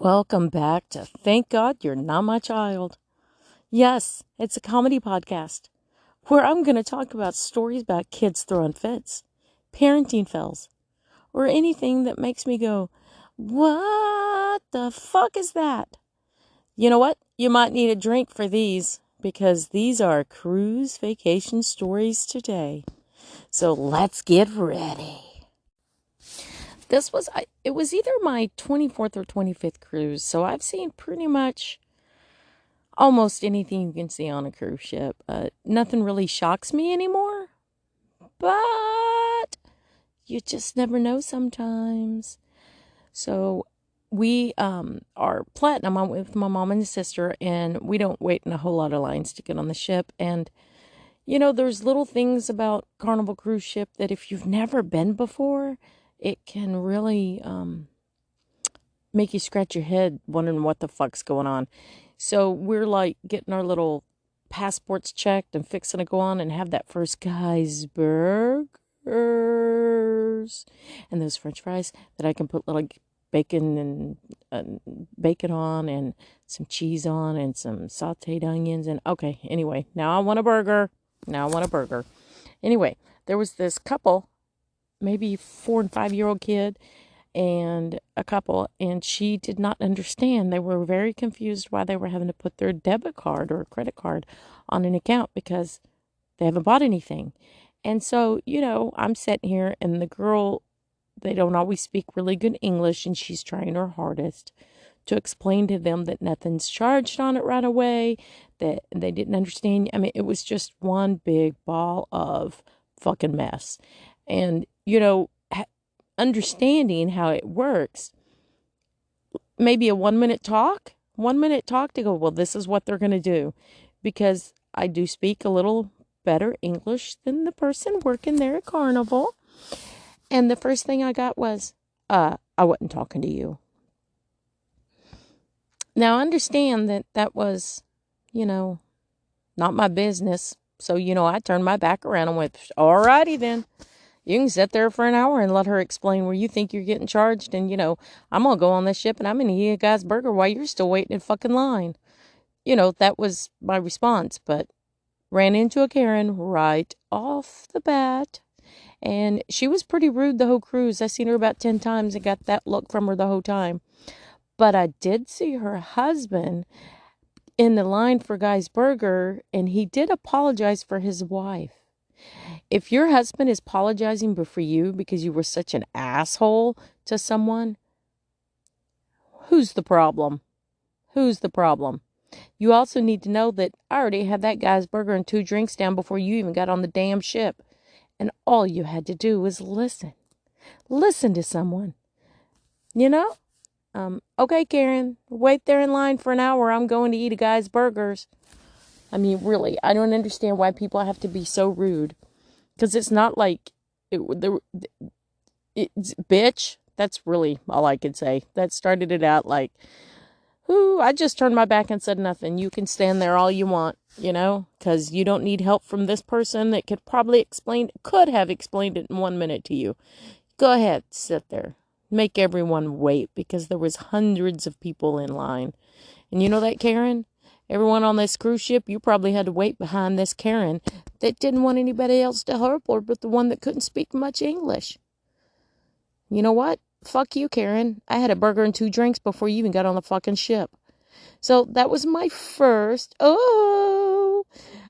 Welcome back to Thank God You're Not My Child. Yes, it's a comedy podcast where I'm going to talk about stories about kids throwing fits, parenting fails, or anything that makes me go, what the fuck is that? You know what? You might need a drink for these because these are cruise vacation stories today. So let's get ready. It was either my 24th or 25th cruise, so I've seen pretty much almost anything you can see on a cruise ship. Nothing really shocks me anymore, but you just never know sometimes. So we are platinum. I'm with my mom and sister, and we don't wait in a whole lot of lines to get on the ship. And there's little things about Carnival cruise ship that if you've never been before, it can really make you scratch your head wondering what the fuck's going on. So we're like getting our little passports checked and fixing to go on and have that first guy's burgers and those french fries that I can put little bacon and bacon on and some cheese on and some sauteed onions. And okay, anyway, now I want a burger. Anyway, there was this couple, maybe 4 and 5 year old kid and a couple, and she did not understand. They were very confused why they were having to put their debit card or credit card on an account because they haven't bought anything. And so, I'm sitting here, and the girl, they don't always speak really good English, and she's trying her hardest to explain to them that nothing's charged on it right away, that they didn't understand. I mean, it was just one big ball of fucking mess. And, understanding how it works, maybe a 1 minute talk to go, well, this is what they're going to do, because I do speak a little better English than the person working there at Carnival. And the first thing I got was, I wasn't talking to you. Now, understand that was, not my business. So, I turned my back around and went, all righty then. You can sit there for an hour and let her explain where you think you're getting charged. And, I'm going to go on this ship and I'm going to eat a guy's burger while you're still waiting in fucking line. That was my response. But ran into a Karen right off the bat. And she was pretty rude the whole cruise. I seen her about 10 times and got that look from her the whole time. But I did see her husband in the line for Guy's Burger, and he did apologize for his wife. If your husband is apologizing for you because you were such an asshole to someone, who's the problem? You also need to know that I already had that Guy's Burger and 2 drinks down before you even got on the damn ship. And all you had to do was listen. Listen to someone. Okay, Karen, wait there in line for an hour. I'm going to eat a Guy's Burgers. I mean, really, I don't understand why people have to be so rude. Because it's not like, it's bitch. That's really all I could say. That started it out like, ooh, I just turned my back and said nothing. You can stand there all you want, because you don't need help from this person that could have explained it in 1 minute to you. Go ahead, sit there. Make everyone wait, because there was hundreds of people in line. And you know that, Karen? Everyone on this cruise ship, you probably had to wait behind this Karen that didn't want anybody else to help her but the one that couldn't speak much English. You know what? Fuck you, Karen. I had a burger and 2 drinks before you even got on the fucking ship. So that was my first. Oh!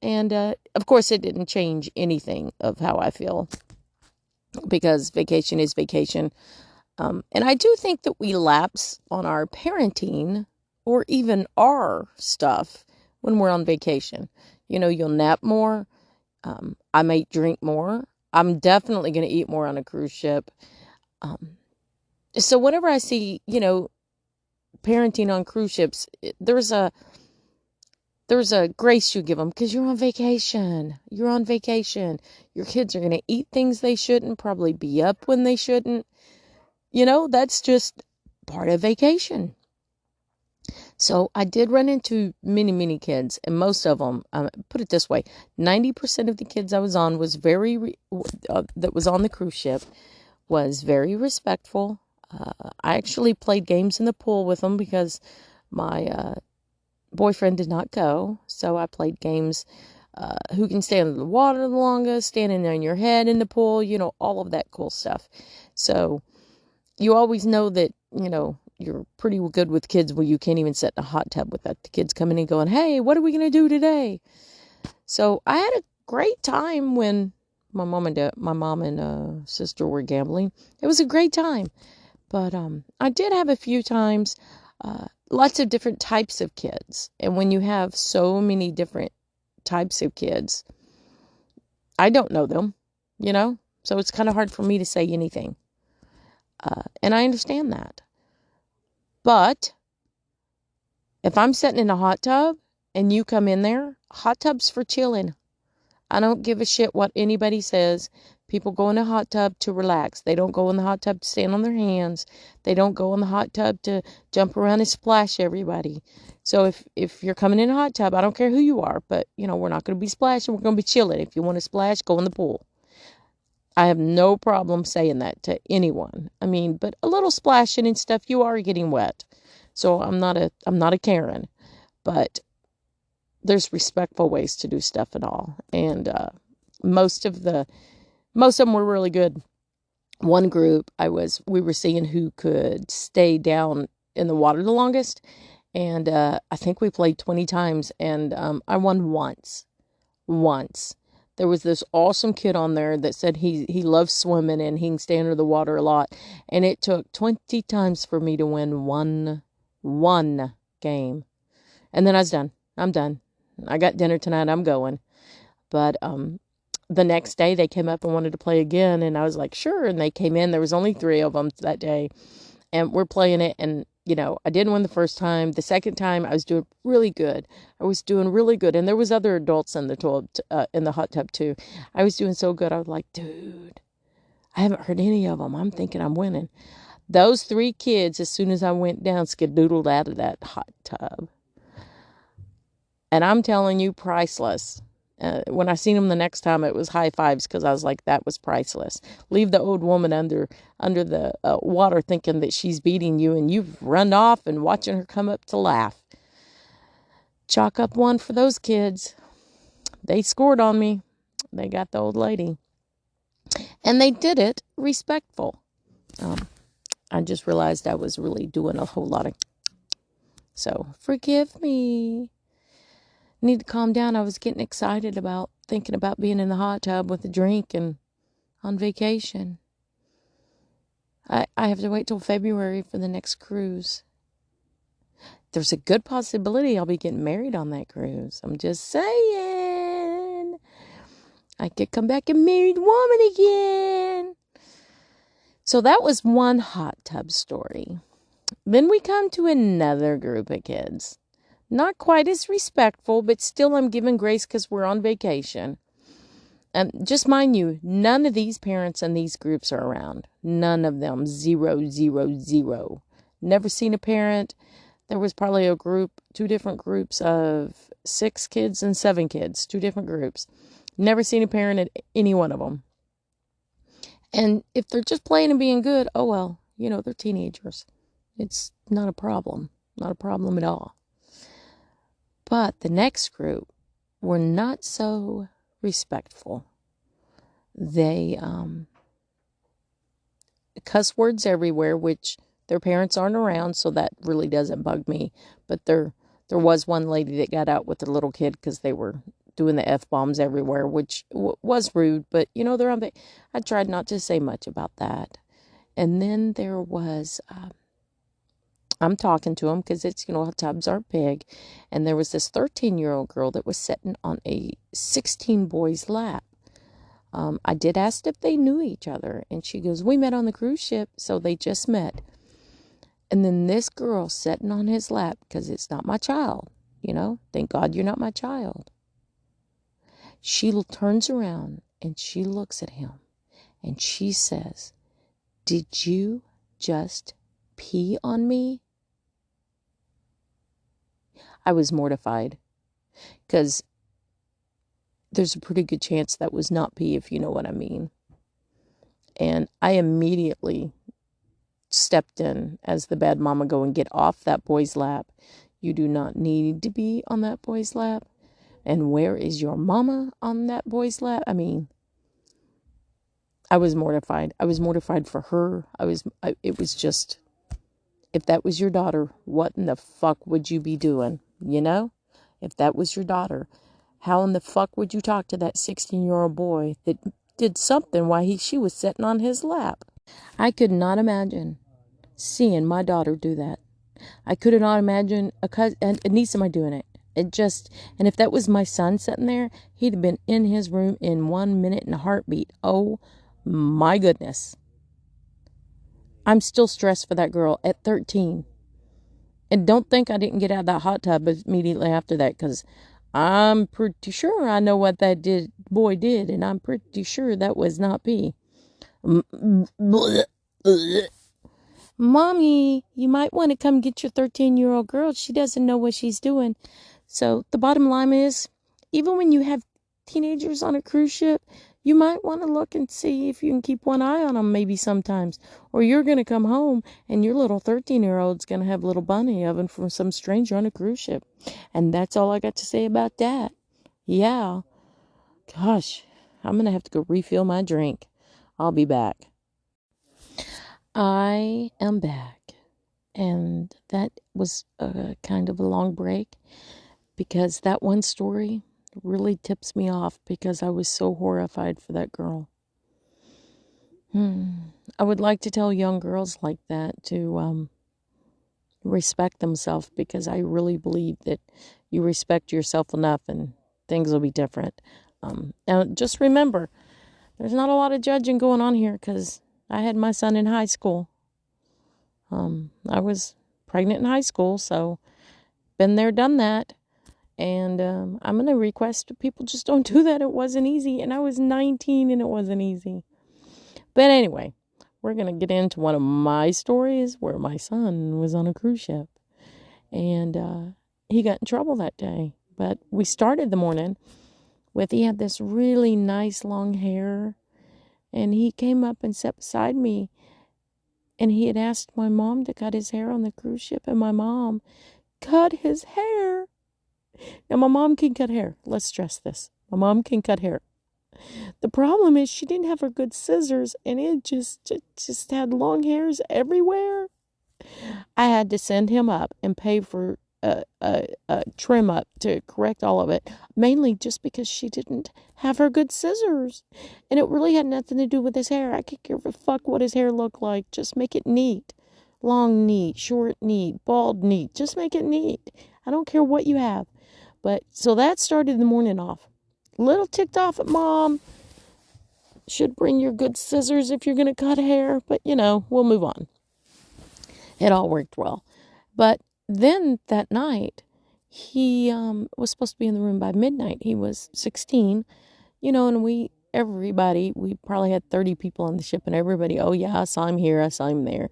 And, of course, it didn't change anything of how I feel, because vacation is vacation. And I do think that we lapse on our parenting or even our stuff when we're on vacation. You'll nap more. I may drink more. I'm definitely going to eat more on a cruise ship. So whenever I see, parenting on cruise ships, there's a grace you give them, because you're on vacation. Your kids are going to eat things they shouldn't, probably be up when they shouldn't. That's just part of vacation. So I did run into many, many kids, and most of them, put it this way, 90% of the kids I was on was that was on the cruise ship, was very respectful. I actually played games in the pool with them because my boyfriend did not go. So I played games, who can stay under the water the longest, standing on your head in the pool, all of that cool stuff. So you always know that, you're pretty good with kids where you can't even sit in a hot tub without the kids coming and going, hey, what are we going to do today? So I had a great time when my mom and sister were gambling. It was a great time. But I did have a few times, lots of different types of kids. And when you have so many different types of kids, I don't know them, so it's kind of hard for me to say anything. And I understand that. But if I'm sitting in a hot tub and you come in there, hot tub's for chilling. I don't give a shit what anybody says. People go in a hot tub to relax. They don't go in the hot tub to stand on their hands. They don't go in the hot tub to jump around and splash everybody. So if you're coming in a hot tub, I don't care who you are, but, we're not going to be splashing. We're going to be chilling. If you want to splash, go in the pool. I have no problem saying that to anyone. I mean, but a little splashing and stuff, you are getting wet. So I'm not a Karen, but there's respectful ways to do stuff and all. And most of them were really good. One group we were seeing who could stay down in the water the longest. And I think we played 20 times and I won once. There was this awesome kid on there that said he loves swimming and he can stay under the water a lot. And it took 20 times for me to win one game. And then I was done. I'm done. I got dinner tonight. I'm going. But the next day they came up and wanted to play again. And I was like, sure. And they came in. There was only 3 of them that day. And we're playing it. And, I didn't win the first time. The second time I was doing really good. And there was other adults in the hot tub too. I was doing so good. I was like, dude, I haven't heard any of them. I'm thinking I'm winning. Those 3 kids, as soon as I went down, skedoodled out of that hot tub. And I'm telling you, priceless. When I seen them the next time, it was high fives because I was like, that was priceless. Leave the old woman under the water thinking that she's beating you and you've run off and watching her come up to laugh. Chalk up 1 for those kids. They scored on me. They got the old lady. And they did it respectful. I just realized I was really doing a whole lot of... So, forgive me. Need to calm down. I was getting excited about thinking about being in the hot tub with a drink and on vacation. I have to wait till February for the next cruise. There's a good possibility I'll be getting married on that cruise. I'm just saying. I could come back a married woman again. So that was one hot tub story. Then we come to another group of kids. Not quite as respectful, but still I'm giving grace because we're on vacation. Just mind you, none of these parents in these groups are around. None of them. 0, 0, 0. Never seen a parent. There was probably 2 different groups of 6 kids and 7 kids. 2 different groups. Never seen a parent at any one of them. And if they're just playing and being good, oh well, they're teenagers. It's not a problem. Not a problem at all. But the next group were not so respectful. They cuss words everywhere, which their parents aren't around, so that really doesn't bug me. But there was one lady that got out with a little kid because they were doing the F-bombs everywhere, which was rude. But, they're on I tried not to say much about that. And then there was... I'm talking to him because it's, hot tubs aren't big. And there was this 13-year-old girl that was sitting on a 16 boy's lap. I did ask if they knew each other. And she goes, we met on the cruise ship. So they just met. And then this girl sitting on his lap, because it's not my child. Thank God you're not my child. She turns around and she looks at him. And she says, did you just pee on me? I was mortified because there's a pretty good chance that was not pee, if you know what I mean. And I immediately stepped in as the bad mama. Go and get off that boy's lap. You do not need to be on that boy's lap. And where is your mama on that boy's lap? I mean, I was mortified. I was mortified for her. It was just, if that was your daughter, what in the fuck would you be doing? You know? If that was your daughter, how in the fuck would you talk to that 16-year-old boy that did something while she was sitting on his lap? I could not imagine seeing my daughter do that. I could not imagine a niece of mine doing it. And if that was my son sitting there, he'd have been in his room in 1 minute and a heartbeat. Oh my goodness. I'm still stressed for that girl at 13. And don't think I didn't get out of that hot tub immediately after that, because I'm pretty sure I know what that boy did, and I'm pretty sure that was not pee. Mommy, you might want to come get your 13-year-old girl. She doesn't know what she's doing. So the bottom line is, even when you have teenagers on a cruise ship, you might want to look and see if you can keep one eye on them maybe sometimes. Or you're going to come home and your little 13-year-old's going to have little bunny oven from some stranger on a cruise ship. And that's all I got to say about that. Yeah. Gosh, I'm going to have to go refill my drink. I'll be back. I am back. And that was a kind of a long break, because that one story really tips me off, because I was so horrified for that girl. I would like to tell young girls like that to respect themselves, because I really believe that you respect yourself enough and things will be different. Now, just remember, there's not a lot of judging going on here, because I had my son in high school. I was pregnant in high school, so been there, done that. And I'm going to request people just don't do that. It wasn't easy. And I was 19 and it wasn't easy. But anyway, we're going to get into one of my stories where my son was on a cruise ship. And he got in trouble that day. But we started the morning with, he had this really nice long hair. And he came up and sat beside me. And he had asked my mom to cut his hair on the cruise ship. And my mom cut his hair. Now, my mom can cut hair. Let's stress this. My mom can cut hair. The problem is she didn't have her good scissors, and it just had long hairs everywhere. I had to send him up and pay for a trim up to correct all of it, mainly just because she didn't have her good scissors. And it really had nothing to do with his hair. I could give a fuck what his hair looked like. Just make it neat. Long neat, short neat, bald neat. Just make it neat. I don't care what you have. But so that started the morning off. A little ticked off at Mom. Should bring your good scissors if you're going to cut hair. But, we'll move on. It all worked well. But then that night, he was supposed to be in the room by midnight. He was 16, and we probably had 30 people on the ship, and everybody, oh yeah, I saw him here, I saw him there.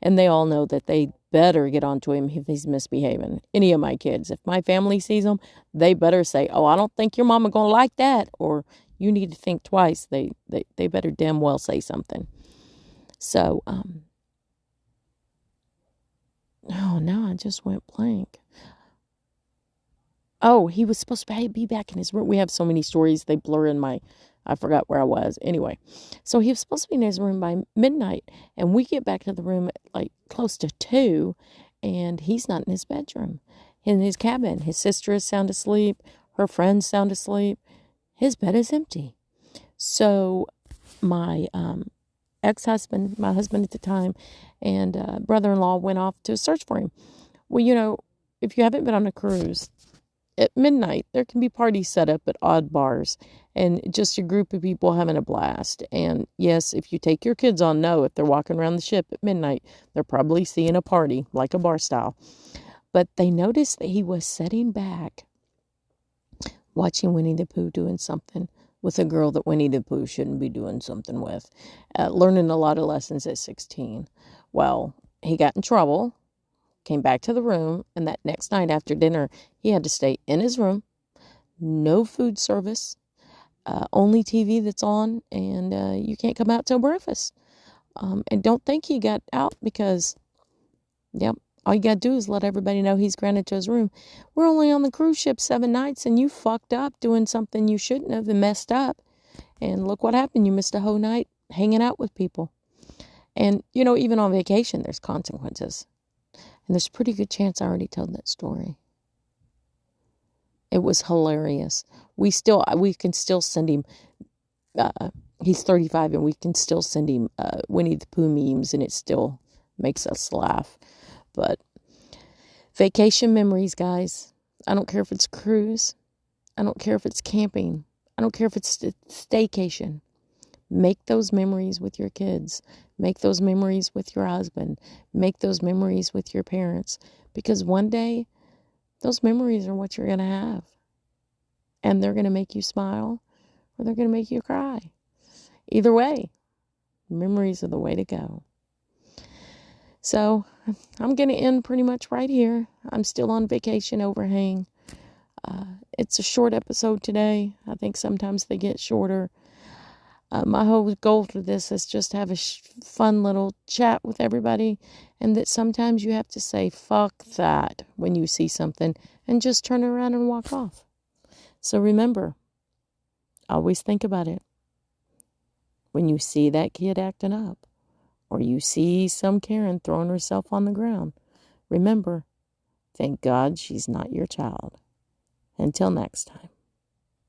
And they all know that they better get onto him if he's misbehaving. Any of my kids, if my family sees him, they better say, oh, I don't think your mama gonna like that, or you need to think twice. They better damn well say something. So, now I just went blank. Oh, he was supposed to be back in his room. We have so many stories, they blur in I forgot where I was. Anyway, so he was supposed to be in his room by midnight, and we get back to the room at like close to 2, and he's not in his bedroom, in his cabin. His sister is sound asleep. Her friend's sound asleep. His bed is empty. So my ex-husband, my husband at the time, and brother-in-law went off to search for him. Well, if you haven't been on a cruise, at midnight, there can be parties set up at odd bars and just a group of people having a blast. And yes, if you take your kids on, if they're walking around the ship at midnight, they're probably seeing a party, like a bar style. But they noticed that he was sitting back, watching Winnie the Pooh doing something with a girl that Winnie the Pooh shouldn't be doing something with, learning a lot of lessons at 16. Well, he got in trouble, came back to the room, and that next night after dinner, he had to stay in his room, no food service, only TV that's on, and you can't come out till breakfast. And don't think he got out because, yep, all you got to do is let everybody know he's granted to his room. We're only on the cruise ship 7 nights, and you fucked up doing something you shouldn't have and messed up. And look what happened. You missed a whole night hanging out with people. And, even on vacation, there's consequences. And there's a pretty good chance I already told that story. It was hilarious. We can still send him, he's 35, and we can still send him Winnie the Pooh memes, and it still makes us laugh. But vacation memories, guys. I don't care if it's cruise. I don't care if it's camping. I don't care if it's staycation. Make those memories with your kids. Make those memories with your husband. Make those memories with your parents. Because one day, those memories are what you're going to have. And they're going to make you smile, or they're going to make you cry. Either way, memories are the way to go. So, I'm going to end pretty much right here. I'm still on vacation overhang. It's a short episode today. I think sometimes they get shorter. My whole goal for this is just to have a fun little chat with everybody, and that sometimes you have to say, fuck that, when you see something, and just turn around and walk off. So remember, always think about it. When you see that kid acting up, or you see some Karen throwing herself on the ground, remember, thank God she's not your child. Until next time.